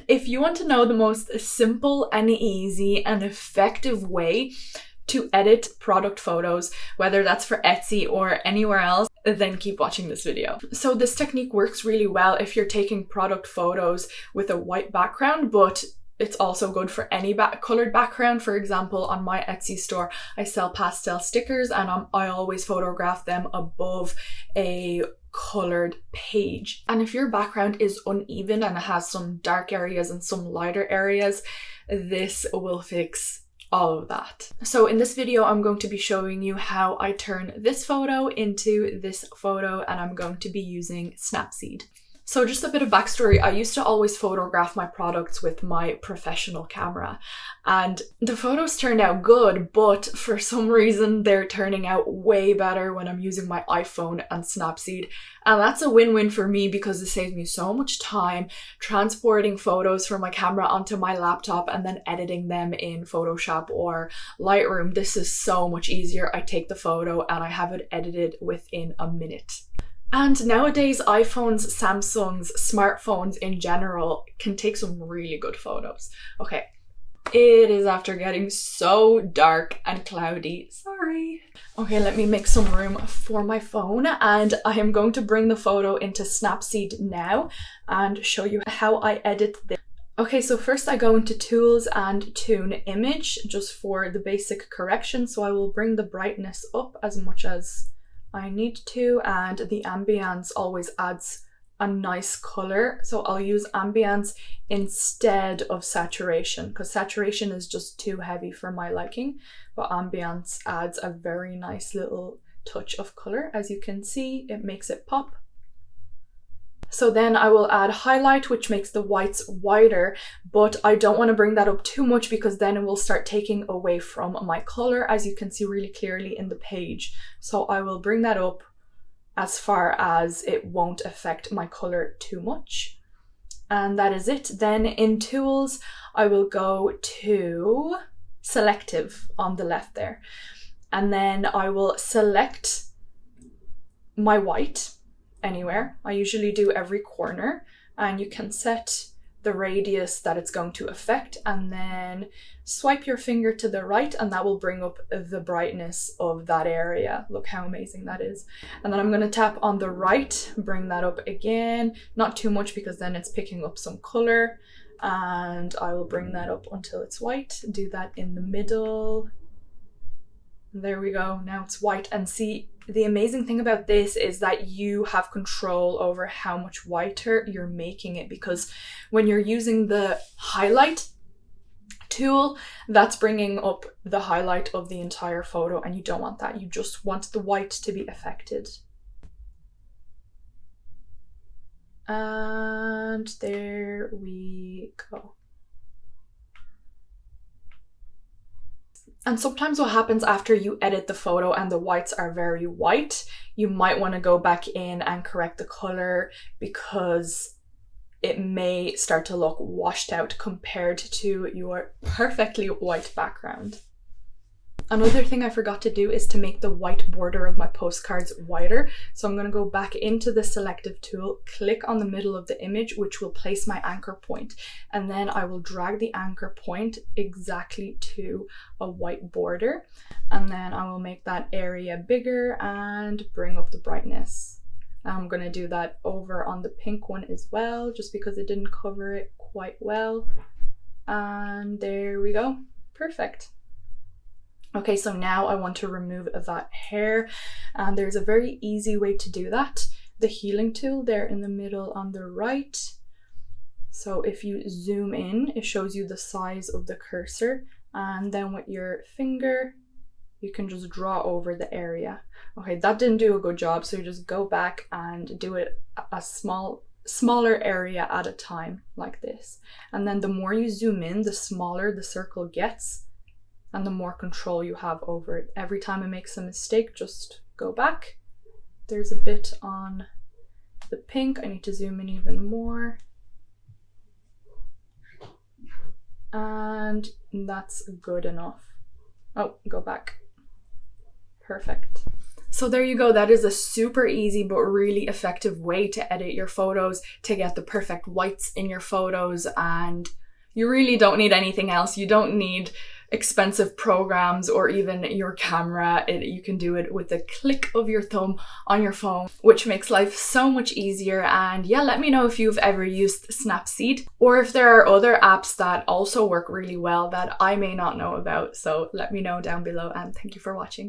If you want to know the most simple and easy and effective way to edit product photos, whether that's for Etsy or anywhere else, then keep watching this video. So this technique works really well if you're taking product photos with a white background, but it's also good for any colored background. For example, on my Etsy store, I sell pastel stickers and I always photograph them above a colored page. And if your background is uneven and it has some dark areas and some lighter areas, this will fix all of that. So in this video, I'm going to be showing you how I turn this photo into this photo, and I'm going to be using Snapseed. So just a bit of backstory, I used to always photograph my products with my professional camera, and the photos turned out good, but for some reason they're turning out way better when I'm using my iPhone and Snapseed. And that's a win-win for me because it saves me so much time transporting photos from my camera onto my laptop and then editing them in Photoshop or Lightroom. This is so much easier. I take the photo and I have it edited within a minute. And nowadays, iPhones, Samsungs, smartphones in general can take some really good photos. Okay, it is after getting so dark and cloudy. Sorry. Okay, let me make some room for my phone, and I am going to bring the photo into Snapseed now and show you how I edit this. Okay, so first I go into Tools and Tune Image just for the basic correction. So I will bring the brightness up as much as I need to, and the ambience always adds a nice color, so I'll use ambience instead of saturation because saturation is just too heavy for my liking, but ambience adds a very nice little touch of color. As you can see, it makes it pop. So then I will add highlight, which makes the whites wider, but I don't want to bring that up too much because then it will start taking away from my color, as you can see really clearly in the page. So I will bring that up as far as it won't affect my color too much. And that is it. Then in Tools, I will go to Selective on the left there. And then I will select my white anywhere. I usually do every corner, and you can set the radius that it's going to affect, and then swipe your finger to the right and that will bring up the brightness of that area. Look how amazing that is. And then I'm going to tap on the right, bring that up again, not too much because then it's picking up some color, and I will bring that up until it's white. Do that in the middle. There we go, now it's white. And see, the amazing thing about this is that you have control over how much whiter you're making it, because when you're using the highlight tool, that's bringing up the highlight of the entire photo, and you don't want that. You just want the white to be affected. And there we go. And sometimes what happens after you edit the photo and the whites are very white, you might want to go back in and correct the color because it may start to look washed out compared to your perfectly white background. Another thing I forgot to do is to make the white border of my postcards wider. So I'm going to go back into the selective tool, click on the middle of the image, which will place my anchor point. And then I will drag the anchor point exactly to a white border. And then I will make that area bigger and bring up the brightness. I'm going to do that over on the pink one as well, just because it didn't cover it quite well. And there we go. Perfect. Okay, so now I want to remove that hair, and there's a very easy way to do that. The healing tool there in the middle on the right. So if you zoom in, it shows you the size of the cursor, and then with your finger, you can just draw over the area. Okay, that didn't do a good job, so you just go back and do it a smaller area at a time like this. And then the more you zoom in, the smaller the circle gets, and the more control you have over it. Every time it makes a mistake, just go back. There's a bit on the pink. I need to zoom in even more. And that's good enough. Oh, go back. Perfect. So there you go. That is a super easy but really effective way to edit your photos, to get the perfect whites in your photos, and you really don't need anything else. You don't need expensive programs or even your camera. You can do it with the click of your thumb on your phone, which makes life so much easier. And yeah, let me know if you've ever used Snapseed, or if there are other apps that also work really well that I may not know about. So let me know down below, and thank you for watching.